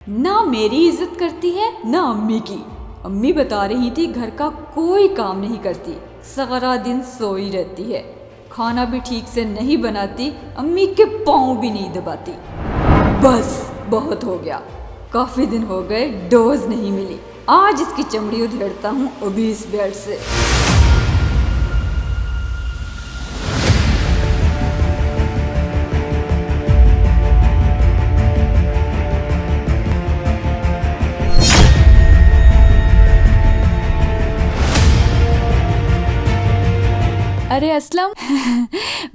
ना मेरी इज्जत करती है ना अम्मी की। अम्मी बता रही थी घर का कोई काम नहीं करती, सारा दिन सोई रहती है, खाना भी ठीक से नहीं बनाती, अम्मी के पाँव भी नहीं दबाती। बस बहुत हो गया, काफी दिन हो गए डोज नहीं मिली, आज इसकी चमड़ी उधेड़ता हूँ अभी इस बेड से। अरे असलम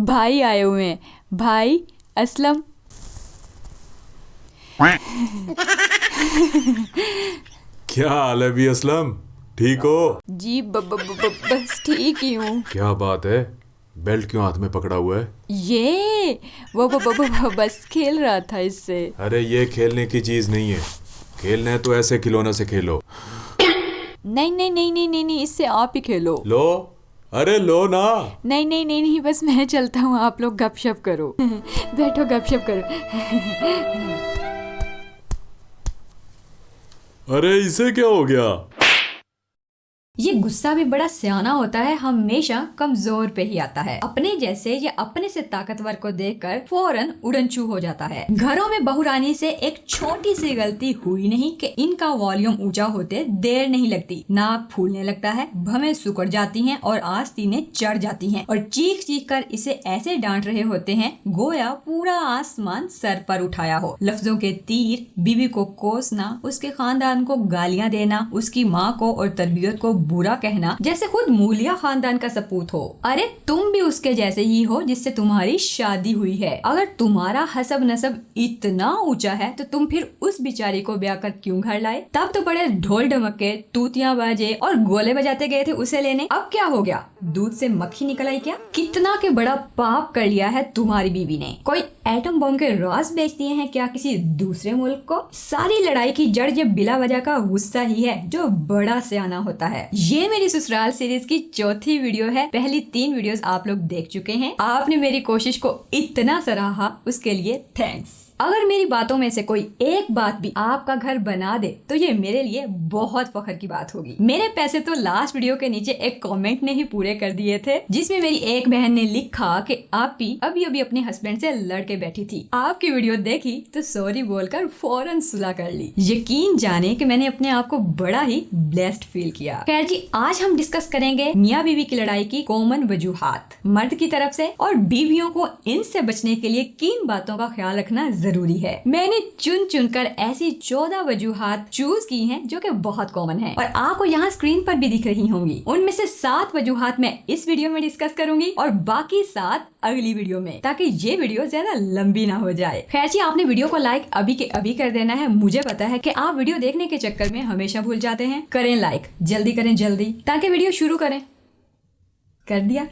भाई आए हुए हैं, भाई असलम। क्या हाल है भी असलम, ठीक हो? जी बस ठीक ही हूँ। क्या बात है, बेल्ट क्यों हाथ में पकड़ा हुआ है? ये वो बस खेल रहा था इससे। अरे ये खेलने की चीज नहीं है, खेलना है तो ऐसे खिलौने से खेलो। नहीं, इससे आप ही खेलो। लो, अरे लो ना। नहीं, बस मैं चलता हूँ, आप लोग गपशप करो। बैठो गपशप करो। अरे इसे क्या हो गया? ये गुस्सा भी बड़ा सियाना होता है, हमेशा कमजोर पे ही आता है। अपने जैसे या अपने से ताकतवर को देखकर फौरन उड़नछू हो जाता है। घरों में बहुरानी से एक छोटी सी गलती हुई नहीं कि इनका वॉल्यूम ऊंचा होते देर नहीं लगती, नाक फूलने लगता है, भवें सुकड़ जाती हैं और आस्तीनें चढ़ जाती हैं और चीख चीख कर इसे ऐसे डांट रहे होते हैं गोया पूरा आसमान सर पर उठाया हो। लफ्जों के तीर, बीवी को कोसना, उसके खानदान को गालियां देना, उसकी माँ को और तरबियत को बुरा कहना, जैसे खुद मूलिया खानदान का सपूत हो। अरे तुम भी उसके जैसे ही हो जिससे तुम्हारी शादी हुई है। अगर तुम्हारा हसब नसब इतना ऊंचा है तो तुम फिर उस बिचारी को ब्याह कर क्यों घर लाए? तब तो बड़े ढोल ढमक्के, तूतियां बाजे और गोले बजाते गए थे उसे लेने। अब क्या हो गया, दूध से मक्खी निकल आई क्या? कितना के बड़ा पाप कर लिया है तुम्हारी बीवी ने। कोई एटम बम के राज बेच दिए हैं क्या किसी दूसरे मुल्क को? सारी लड़ाई की जड़ ये बिला वजह का गुस्सा ही है जो बड़ा सियाना होता है। ये मेरी ससुराल सीरीज की चौथी वीडियो है। पहली 3 वीडियोस आप लोग देख चुके हैं। आपने मेरी कोशिश को इतना सराहा, उसके लिए थैंक्स। अगर मेरी बातों में से कोई एक बात भी आपका घर बना दे तो ये मेरे लिए बहुत फख्र की बात होगी। मेरे पैसे तो लास्ट वीडियो के नीचे एक कमेंट ने ही पूरे कर दिए थे, जिसमें मेरी एक बहन ने लिखा कि आप ही अभी अभी अपने हस्बैंड से लड़के बैठी थी, आपकी वीडियो देखी तो सॉरी बोलकर फौरन सुलह कर ली। यकीन जाने कि मैंने अपने आप को बड़ा ही ब्लेस्ड फील किया। खैर जी, आज हम डिस्कस करेंगे मियाँ बीवी की लड़ाई की कॉमन वजूहात मर्द की तरफ से और बीवियों को इनसे बचने के लिए किन बातों का ख्याल रखना जरूरी है। मैंने चुन चुनकर ऐसी 14 वजूहात चूज की हैं जो कि बहुत कॉमन है और आपको यहाँ स्क्रीन पर भी दिख रही होंगी। उनमें से 7 वजूहात मैं इस वीडियो में डिस्कस करूंगी और बाकी 7 अगली वीडियो में, ताकि ये वीडियो ज्यादा लंबी ना हो जाए। खैर जी, आपने वीडियो को लाइक अभी के अभी कर देना है। मुझे पता है कि आप वीडियो देखने के चक्कर में हमेशा भूल जाते हैं। करें लाइक, जल्दी करें जल्दी, ताकि वीडियो शुरू करें। कर दिया?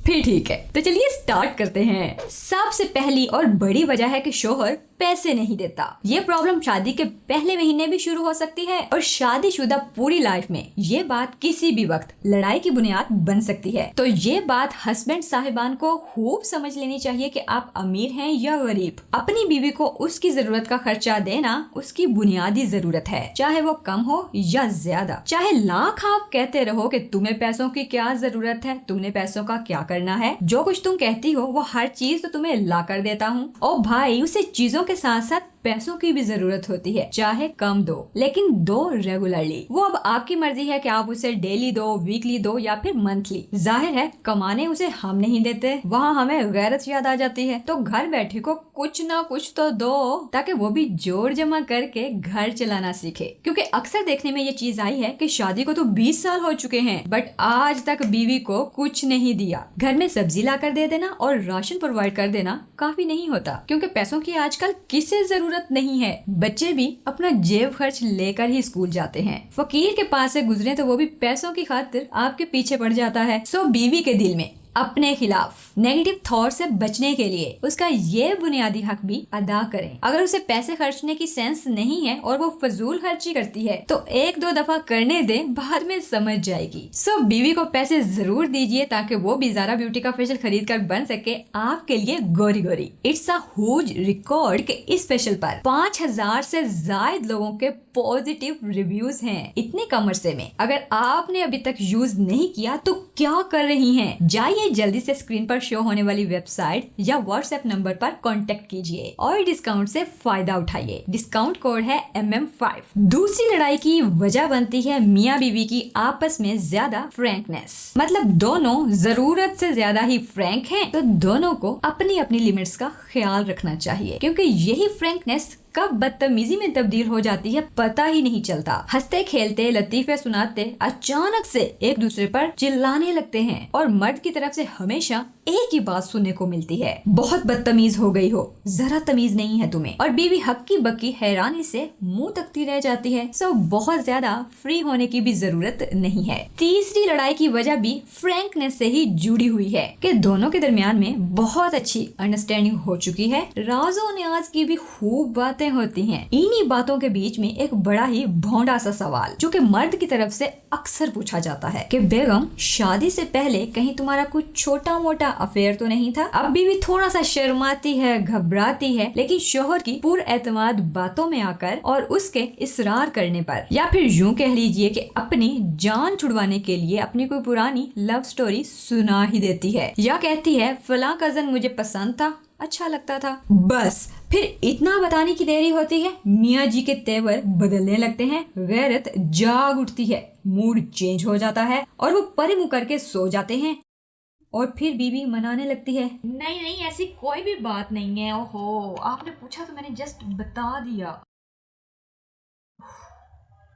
फिर ठीक है, तो चलिए स्टार्ट करते हैं। सबसे पहली और बड़ी वजह है कि शोहर पैसे नहीं देता। ये प्रॉब्लम शादी के पहले महीने भी शुरू हो सकती है और शादीशुदा पूरी लाइफ में ये बात किसी भी वक्त लड़ाई की बुनियाद बन सकती है। तो ये बात हस्बैंड साहिबान को खूब समझ लेनी चाहिए कि आप अमीर हैं या गरीब, अपनी बीवी को उसकी जरूरत का खर्चा देना उसकी बुनियादी जरूरत है, चाहे वो कम हो या ज्यादा। चाहे लाख आप कहते रहो कि तुम्हें पैसों की क्या जरूरत है, तुमने पैसों का क्या करना है, जो कुछ तुम कहती हो वो हर चीज तो तुम्हें ला कर देता हूँ। ओ भाई, उसे चीजों के साथ साथ पैसों की भी जरूरत होती है, चाहे कम दो लेकिन दो रेगुलरली। वो अब आपकी मर्जी है कि आप उसे डेली दो, वीकली दो या फिर मंथली। जाहिर है कमाने उसे हम नहीं देते, वहाँ हमें गैरत याद आ जाती है, तो घर बैठे को कुछ ना कुछ तो दो ताकि वो भी जोड़ जमा करके घर चलाना सीखे। क्योंकि अक्सर देखने में ये चीज आई है कि शादी को तो 20 साल हो चुके हैं बट आज तक बीवी को कुछ नहीं दिया। घर में सब्जी ला कर दे देना और राशन प्रोवाइड कर देना काफी नहीं होता, क्योंकि पैसों की आजकल किसे जरूरत नहीं है। बच्चे भी अपना जेब खर्च लेकर ही स्कूल जाते हैं। फकीर के पास से गुजरे तो वो भी पैसों की खातिर आपके पीछे पड़ जाता है। सो बीवी के दिल में अपने खिलाफ नेगेटिव थॉट से बचने के लिए उसका ये बुनियादी हक भी अदा करें। अगर उसे पैसे खर्चने की सेंस नहीं है और वो फजूल खर्ची करती है तो एक दो दफा करने दे, बाद में समझ जाएगी। सो बीवी को पैसे जरूर दीजिए ताकि वो भी ज़ारा ब्यूटी का फेशियल खरीद कर बन सके आपके लिए गोरी गोरी। इट्स अ ह्यूज रिकॉर्ड के इस फेशियल पर 5000 से ज्यादा लोगों के पॉजिटिव रिव्यूज हैं इतने कम अरसे में। अगर आपने अभी तक यूज नहीं किया तो क्या कर रही हैं? जाइए जल्दी से स्क्रीन पर शो होने वाली वेबसाइट या व्हाट्सएप नंबर पर कांटेक्ट कीजिए और डिस्काउंट से फायदा उठाइए। डिस्काउंट कोड है MM5। दूसरी लड़ाई की वजह बनती है मियाँ बीवी की आपस में ज्यादा फ्रैंकनेस। मतलब दोनों जरूरत से ज्यादा ही फ्रैंक हैं, तो दोनों को अपनी अपनी लिमिट्स का ख्याल रखना चाहिए, क्योंकि यही फ्रैंकनेस कब बदतमीजी में तब्दील हो जाती है पता ही नहीं चलता। हंसते खेलते लतीफे सुनाते अचानक से एक दूसरे पर चिल्लाने लगते हैं और मर्द की तरफ से हमेशा एक ही बात सुनने को मिलती है, बहुत बदतमीज हो गई हो, जरा तमीज नहीं है तुम्हें। और बीवी हक्की बक्की हैरानी से मुंह तकती रह जाती है। सो बहुत ज्यादा फ्री होने की भी जरूरत नहीं है। तीसरी लड़ाई की वजह भी फ्रैंकनेस से ही जुड़ी हुई है कि दोनों के दरमियान में बहुत अच्छी अंडरस्टैंडिंग हो चुकी है। राजो न्याज की भी खूब बातें होती हैं। इन्हीं बातों के बीच में एक बड़ा ही भोंडा सा सवाल जो कि मर्द की तरफ से अक्सर पूछा जाता है कि बेगम, शादी से पहले कहीं तुम्हारा कुछ छोटा मोटा अफेयर तो नहीं था? अब भी थोड़ा सा शर्माती है, घबराती है, लेकिन शोहर की पुरएतमाद बातों में आकर और उसके इसरार करने पर, या फिर यूं कह लीजिए कि अपनी जान छुड़वाने के लिए अपनी कोई पुरानी लव स्टोरी सुना ही देती है, या कहती है फला कजन मुझे पसंद था, अच्छा लगता था। बस फिर इतना बताने की देरी होती है, मियाँ जी के तेवर बदलने लगते हैं, गैरत जाग उठती है, मूड चेंज हो जाता है और वो परे मुंह करके सो जाते हैं। और फिर बीवी मनाने लगती है, नहीं नहीं ऐसी कोई भी बात नहीं है, ओहो आपने पूछा तो मैंने जस्ट बता दिया।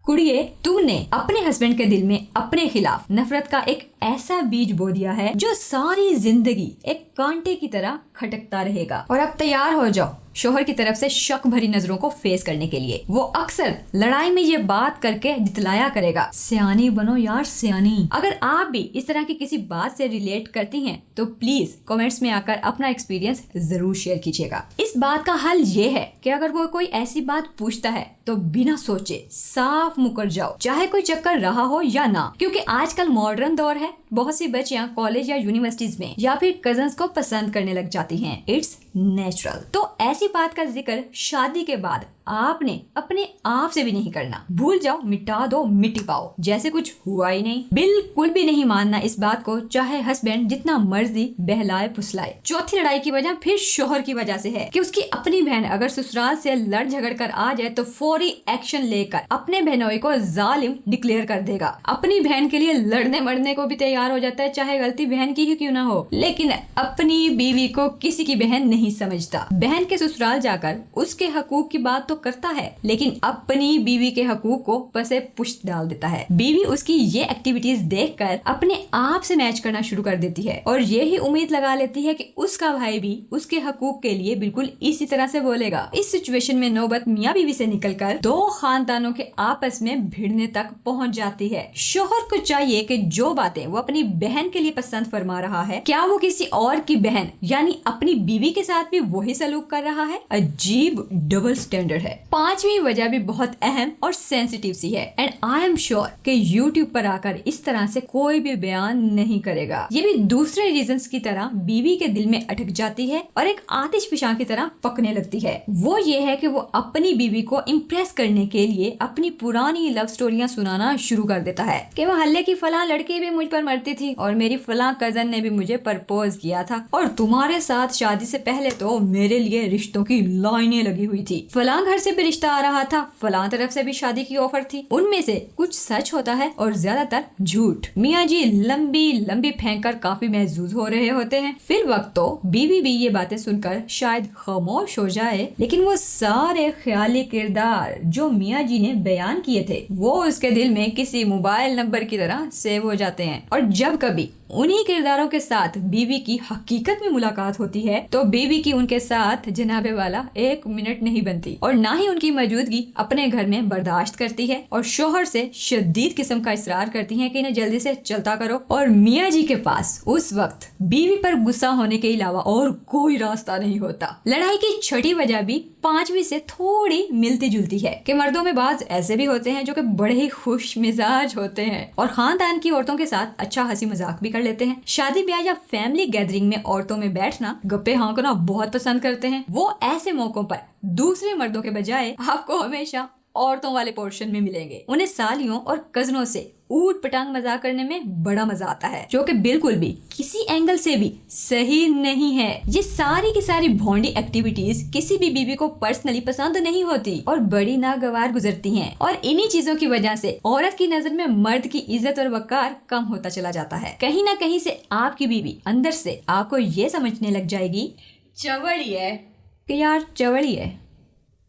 कुड़िए, तूने अपने हस्बैंड के दिल में अपने खिलाफ नफरत का एक ऐसा बीज बो दिया है जो सारी जिंदगी एक कांटे की तरह खटकता रहेगा। और अब तैयार हो जाओ शोहर की तरफ से शक भरी नजरों को फेस करने के लिए। वो अक्सर लड़ाई में ये बात करके जितलाया करेगा, सियानी बनो यार सियानी। अगर आप भी इस तरह की किसी बात से रिलेट करती हैं तो प्लीज कमेंट्स में आकर अपना एक्सपीरियंस जरूर शेयर कीजिएगा। इस बात का हल ये है कि अगर वो कोई ऐसी बात पूछता है तो बिना सोचे साफ मुकर जाओ, चाहे कोई चक्कर रहा हो या ना, क्योंकि आजकल मॉडर्न दौर है। बहुत सी बच्चियां कॉलेज या यूनिवर्सिटीज में या फिर कजन्स को पसंद करने लग जाती हैं। It's natural. तो ऐसी बात का जिक्र शादी के बाद आपने अपने आप से भी नहीं करना। भूल जाओ, मिटा दो, मिटी पाओ, जैसे कुछ हुआ ही नहीं। बिल्कुल भी नहीं मानना इस बात को, चाहे हस्बैंड जितना मर्जी बहलाए फुसलाए। चौथी लड़ाई की वजह फिर शोहर की वजह से है कि उसकी अपनी बहन अगर ससुराल से लड़ झगड़ कर आ जाए तो फौरी एक्शन लेकर अपने बहनोई को जालिम डिक्लेयर कर देगा। अपनी बहन के लिए लड़ने मरने को भी तैयार हो जाता है, चाहे गलती बहन की ही क्यों ना हो। लेकिन अपनी बीवी को किसी की बहन नहीं समझता। बहन के ससुराल जाकर उसके हकूक की बात तो करता है, लेकिन अपनी बीवी के हकूक को पसे पुष्ट डाल देता है। बीवी उसकी ये एक्टिविटीज देखकर अपने आप से मैच करना शुरू कर देती है और ये ही उम्मीद लगा लेती है कि उसका भाई भी उसके हकूक के लिए बिल्कुल इसी तरह से बोलेगा। इस सिचुएशन में नौबत मियाँ बीवी से निकलकर दो खानदानों के आपस में भिड़ने तक पहुंच जाती है। शोहर को चाहिए कि जो बातें वो अपनी बहन के लिए पसंद फरमा रहा है, क्या वो किसी और की बहन यानी अपनी बीवी के साथ भी वही सलूक कर रहा है? अजीब डबल स्टैंडर्ड है। पांचवी वजह भी बहुत अहम और सेंसिटिव सी है एंड आई एम श्योर कि YouTube पर आकर इस तरह से कोई भी बयान नहीं करेगा। ये भी दूसरे रीजंस की तरह बीवी के दिल में अटक जाती है और एक आतिश फिशां की तरह पकने लगती है। वो ये है कि वो अपनी बीवी को इम्प्रेस करने के लिए अपनी पुरानी लव स्टोरियां सुनाना शुरू कर देता है कि वो हल्ले की फलां लड़की भी मुझ पर मरती थी और मेरी फलां कजन ने भी मुझे प्रपोज किया था और तुम्हारे साथ शादी से पहले तो मेरे लिए रिश्तों की लाइनें लगी हुई थी। फलां घर से भी रिश्ता आ रहा था, फलां तरफ से भी शादी की ऑफर थी। उनमें से कुछ सच होता है और ज्यादातर झूठ। मियाँ जी लंबी लंबी फेंक कर काफी महजूज हो रहे होते हैं। फिर वक्त तो बीवी भी ये बातें सुनकर शायद खामोश हो जाए, लेकिन वो सारे ख्याली किरदार जो मियाँ जी ने बयान किए थे वो उसके दिल में किसी मोबाइल नंबर की तरह सेव हो जाते हैं और जब कभी उन्हीं किरदारों के साथ बीवी की हकीकत में मुलाकात होती है तो बीवी की उनके साथ जनाबे वाला 1 मिनट नहीं बनती और ना ही उनकी मौजूदगी अपने घर में बर्दाश्त करती है और शोहर से शदीद किस्म का इसरार करती है कि इन्हें जल्दी से चलता करो। और मियाँ जी के पास उस वक्त बीवी पर गुस्सा होने के अलावा और कोई रास्ता नहीं होता। लड़ाई की छठी वजह भी पांचवी से थोड़ी मिलती जुलती है कि मर्दों में बाज ऐसे भी होते हैं जो कि बड़े ही खुश मिजाज होते हैं और खानदान की औरतों के साथ अच्छा हंसी मजाक भी कर लेते हैं। शादी ब्याह या फैमिली गैदरिंग में औरतों में बैठना, गप्पे हाँकना बहुत पसंद करते हैं। वो ऐसे मौकों पर दूसरे मर्दों के बजाय आपको हमेशा औरतों वाले पोर्शन में मिलेंगे। उन्हें सालियों और कजनों से ऊट पटांग मजाक करने में बड़ा मजा आता है जो कि बिल्कुल भी किसी एंगल से भी सही नहीं है। ये सारी की सारी भोंडी एक्टिविटीज किसी भी बीवी को पर्सनली पसंद नहीं होती और बड़ी नागवार गुजरती हैं और इन्हीं चीजों की वजह से औरत की नजर में मर्द की इज्जत और वकार कम होता चला जाता है। कहीं ना कहीं से आपकी बीवी अंदर से आपको ये समझने लग जाएगी चवड़ी है कि यार चवड़ी है।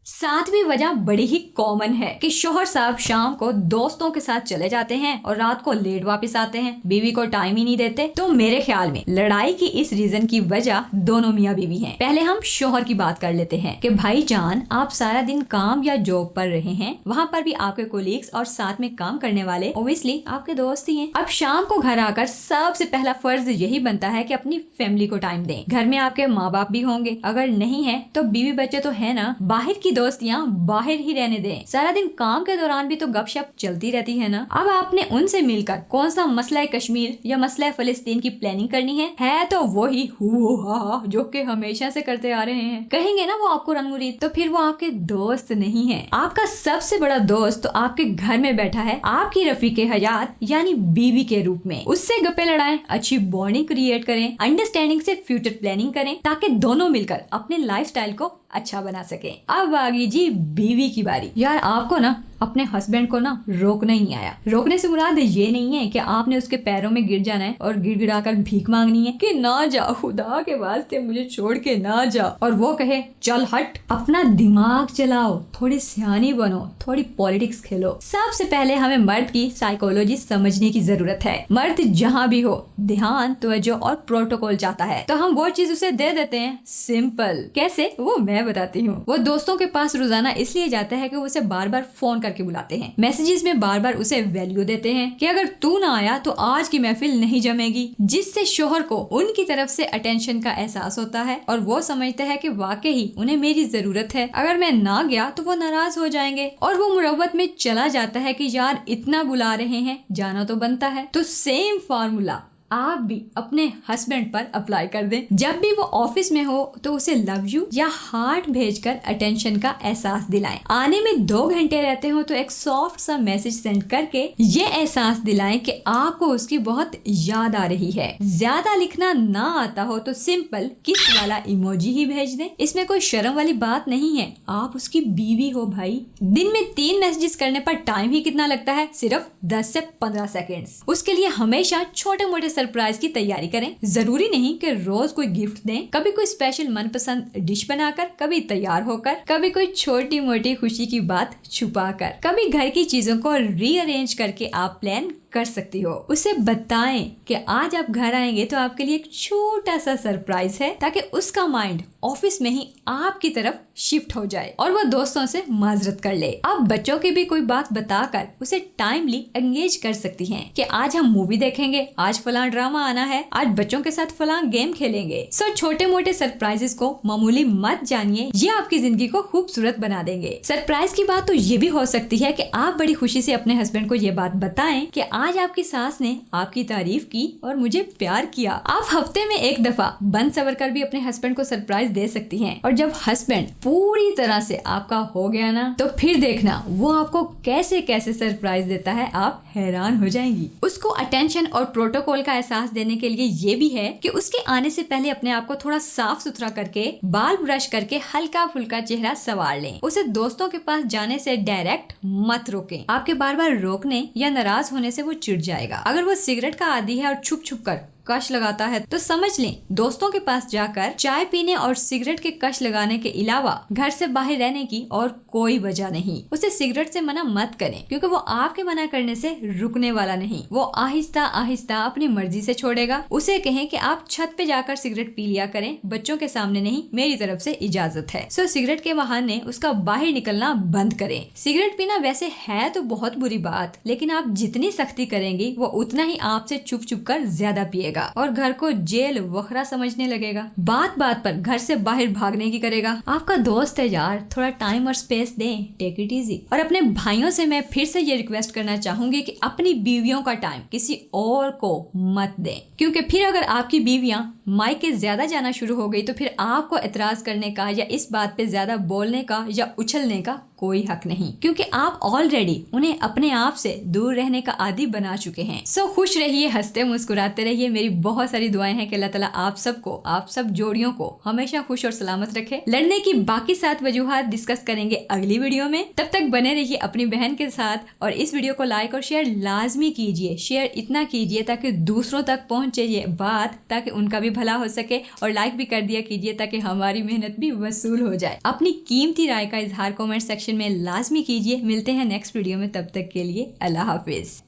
सातवीं वजह बड़ी ही कॉमन है कि शोहर साहब शाम को दोस्तों के साथ चले जाते हैं और रात को लेट वापस आते हैं, बीवी को टाइम ही नहीं देते। तो मेरे ख्याल में लड़ाई की इस रीजन की वजह दोनों मियाँ बीवी हैं। पहले हम शोहर की बात कर लेते हैं कि भाई जान आप सारा दिन काम या जॉब पर रहे हैं, वहाँ पर भी आपके कोलीग्स और साथ में काम करने वाले ओब्वियसली आपके दोस्त ही हैं। अब शाम को घर आकर सबसे पहला फर्ज यही बनता है कि अपनी फैमिली को टाइम दें। घर में आपके माँ बाप भी होंगे, अगर नहीं है तो बीवी बच्चे तो है ना, बाहर की दोस्तियाँ बाहर ही रहने दें। सारा दिन काम के दौरान भी तो गपशप चलती रहती है ना। अब आपने उनसे मिलकर कौन सा मसला कश्मीर या मसला फलस्तीन की प्लानिंग करनी है तो वही जो कि हमेशा से करते आ रहे हैं। कहेंगे ना वो आपको रंगमुरीद, तो फिर वो आपके दोस्त नहीं है। आपका सबसे बड़ा दोस्त तो आपके घर में बैठा है, आपकी रफीके हयात यानी बीवी के रूप में। उससे गप्पे लड़ाएं, अच्छी बॉन्डिंग क्रिएट करें, अंडरस्टैंडिंग से फ्यूचर प्लानिंग करें ताकि दोनों मिलकर अपने लाइफस्टाइल को अच्छा बना सके। अब आ गई जी बीवी की बारी। यार आपको ना अपने हस्बैंड को ना रोकना ही नहीं आया। रोकने से मुराद ये नहीं है कि आपने उसके पैरों में गिर जाना है और गिड़गिड़ाकर भीख मांगनी है कि ना जा खुदा के वास्ते मुझे छोड़ के ना जा, और वो कहे चल हट। अपना दिमाग चलाओ, थोड़ी सियानी बनो, थोड़ी पॉलिटिक्स खेलो। सबसे पहले हमें मर्द की साइकोलॉजी समझने की जरूरत है। मर्द जहाँ भी हो ध्यान, तवज्जो और प्रोटोकॉल चाहता है तो हम वो चीज उसे दे देते हैं। सिंपल। कैसे वो मैं बताती हूँ। वो दोस्तों के पास रोजाना इसलिए जाता है कि वो उसे बार बार फोन करके बुलाते हैं, मैसेजेस में बार बार उसे वैल्यू देते हैं कि अगर तू ना आया तो आज की महफिल नहीं जमेगी, जिससे शोहर को उनकी तरफ से अटेंशन का एहसास होता है और वो समझता है कि वाकई उन्हें मेरी जरूरत है। अगर मैं ना गया तो वो नाराज हो जाएंगे और वो मुरव्वत में चला जाता है कि यार इतना बुला रहे हैं जाना तो बनता है। तो सेम फार्मूला आप भी अपने हस्बैंड पर अप्लाई कर दें। जब भी वो ऑफिस में हो तो उसे लव यू या हार्ट भेजकर अटेंशन का एहसास दिलाएं। आने में 2 घंटे रहते हो तो एक सॉफ्ट सा मैसेज सेंड करके ये एहसास दिलाएं कि आपको उसकी बहुत याद आ रही है। ज्यादा लिखना ना आता हो तो सिंपल किस वाला इमोजी ही भेज दें। इसमें कोई शर्म वाली बात नहीं है, आप उसकी बीवी हो भाई। दिन में 3 मैसेजेस करने पर टाइम ही कितना लगता है, सिर्फ 10 से 15 सेकेंड्स। उसके लिए हमेशा छोटे मोटे सरप्राइज की तैयारी करें। जरूरी नहीं कि रोज कोई गिफ्ट दें, कभी कोई स्पेशल मनपसंद डिश बनाकर, कभी तैयार होकर, कभी कोई छोटी मोटी खुशी की बात छुपाकर, कभी घर की चीजों को रीअरेंज करके आप प्लान कर सकती हो। उसे बताएं कि आज आप घर आएंगे तो आपके लिए एक छोटा सा सरप्राइज है ताकि उसका माइंड ऑफिस में ही आपकी तरफ शिफ्ट हो जाए और वो दोस्तों से माजरत कर ले। अब बच्चों की भी कोई बात बताकर उसे टाइमली एंगेज कर सकती हैं कि आज हम मूवी देखेंगे, आज फलां ड्रामा आना है, आज बच्चों के साथ फलां गेम खेलेंगे। सो छोटे मोटे सरप्राइजेस को मामूली मत जानिए, ये आपकी जिंदगी को खूबसूरत बना देंगे। सरप्राइज की बात तो ये भी हो सकती है कि आप बड़ी खुशी से अपने हस्बैंड को ये बात बताएं कि आज आपकी सास ने आपकी तारीफ की और मुझे प्यार किया। आप हफ्ते में 1 दफा बन सवर कर भी अपने हस्बैंड को सरप्राइज दे सकती हैं और जब हस्बैंड पूरी तरह से आपका हो गया ना तो फिर देखना वो आपको कैसे कैसे सरप्राइज देता है, आप हैरान हो जाएंगी। उसको अटेंशन और प्रोटोकॉल का एहसास देने के लिए ये भी है कि उसके आने से पहले अपने आप को थोड़ा साफ सुथरा करके बाल ब्रश करके हल्का फुल्का चेहरा संवार लें। उसे दोस्तों के पास जाने से डायरेक्ट मत रोकें। आपके बार बार रोकने या नाराज होने से वो चिढ़ जाएगा। अगर वो सिगरेट का आदी है और छुप छुप कर कश लगाता है तो समझ लें दोस्तों के पास जाकर चाय पीने और सिगरेट के कश लगाने के अलावा घर से बाहर रहने की और कोई वजह नहीं। उसे सिगरेट से मना मत करें क्योंकि वो आपके मना करने से रुकने वाला नहीं, वो आहिस्ता आहिस्ता अपनी मर्जी से छोड़ेगा। उसे कहें कि आप छत पे जाकर सिगरेट पी लिया करें, बच्चों के सामने नहीं, मेरी तरफ से इजाजत है। सो सिगरेट के बहाने उसका बाहर निकलना बंद करें। सिगरेट पीना वैसे है तो बहुत बुरी बात, लेकिन आप जितनी सख्ती करेंगे वो उतना ही आपसे चुप चुप कर ज्यादा पिएगा और घर को जेल वखरा समझने लगेगा। बात बात पर घर से बाहर भागने की करेगा। आपका दोस्त है यार, थोड़ा टाइम और स्पेस दें, टेक इट इजी। और अपने भाइयों से मैं फिर से ये रिक्वेस्ट करना चाहूंगी कि अपनी बीवियों का टाइम किसी और को मत दें, क्योंकि फिर अगर आपकी बीवियां मायके ज्यादा जाना शुरू हो गई तो फिर आपको एतराज करने का या इस बात पे ज्यादा बोलने का या उछलने का कोई हक नहीं, क्योंकि आप ऑलरेडी उन्हें अपने आप से दूर रहने का आदी बना चुके हैं। सो खुश रहिए, हंसते मुस्कुराते रहिए। मेरी बहुत सारी दुआएं हैं कि अल्लाह ताला आप सबको, आप सब जोड़ियों को हमेशा खुश और सलामत रखे। लड़ने की बाकी 7 वजूहात डिस्कस करेंगे अगली वीडियो में। तब तक बने रहिए अपनी बहन के साथ और इस वीडियो को लाइक और शेयर लाजमी कीजिए। शेयर इतना कीजिए ताकि दूसरों तक पहुंचे ये बात, ताकि उनका भी भला हो सके, और लाइक भी कर दिया कीजिए ताकि हमारी मेहनत भी वसूल हो जाए। अपनी कीमती राय का इजहार कमेंट सेक्शन में लाजमी कीजिए। मिलते हैं नेक्स्ट वीडियो में, तब तक के लिए अल्लाह हाफिज।